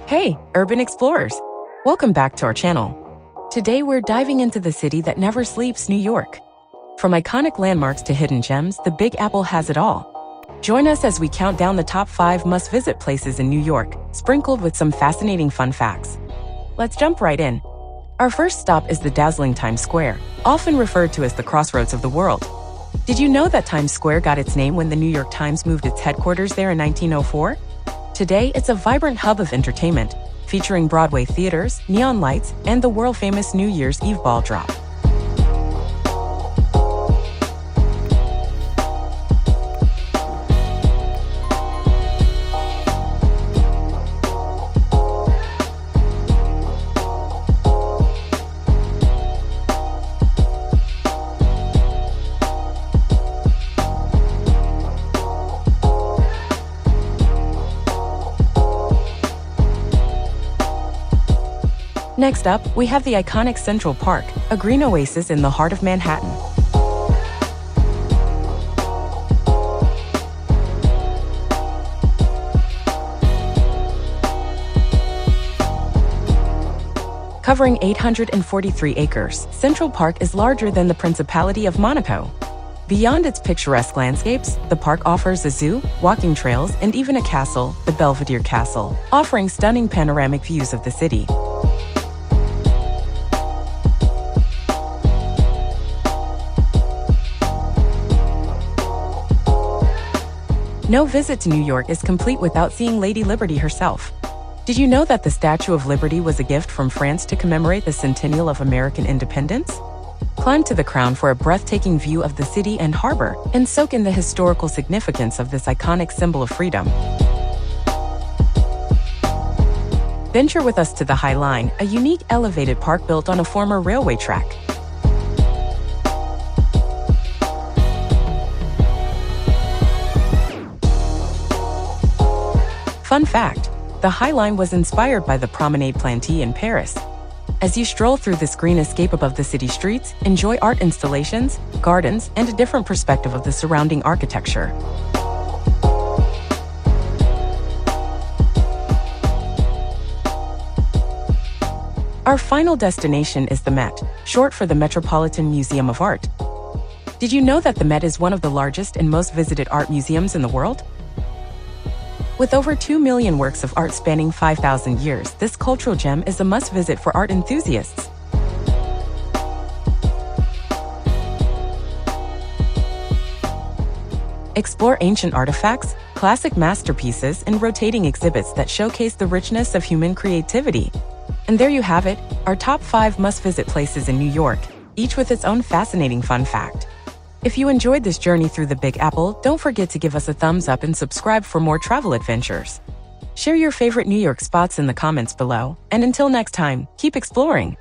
Hey, urban explorers! Welcome back to our channel. Today we're diving into the city that never sleeps, New York. From iconic landmarks to hidden gems, the Big Apple has it all. Join us as we count down the top 5 must-visit places in New York, sprinkled with some fascinating fun facts. Let's jump right in. Our first stop is the dazzling Times Square, often referred to as the crossroads of the world. Did you know that Times Square got its name when the New York Times moved its headquarters there in 1904? Today, it's a vibrant hub of entertainment, featuring Broadway theaters, neon lights, and the world-famous New Year's Eve ball drop. Next up, we have the iconic Central Park, a green oasis in the heart of Manhattan. Covering 843 acres, Central Park is larger than the Principality of Monaco. Beyond its picturesque landscapes, the park offers a zoo, walking trails, and even a castle, the Belvedere Castle, offering stunning panoramic views of the city. No visit to New York is complete without seeing Lady Liberty herself. Did you know that the Statue of Liberty was a gift from France to commemorate the centennial of American independence? Climb to the crown for a breathtaking view of the city and harbor, and soak in the historical significance of this iconic symbol of freedom. Venture with us to the High Line, a unique elevated park built on a former railway track. Fun fact, the High Line was inspired by the Promenade Planty in Paris. As you stroll through this green escape above the city streets, enjoy art installations, gardens, and a different perspective of the surrounding architecture. Our final destination is the Met, short for the Metropolitan Museum of Art. Did you know that the Met is one of the largest and most visited art museums in the world? With over 2 million works of art spanning 5,000 years, this cultural gem is a must-visit for art enthusiasts. Explore ancient artifacts, classic masterpieces, and rotating exhibits that showcase the richness of human creativity. And there you have it, our top 5 must-visit places in New York, each with its own fascinating fun fact. If you enjoyed this journey through the Big Apple, don't forget to give us a thumbs up and subscribe for more travel adventures. Share your favorite New York spots in the comments below, and until next time, keep exploring.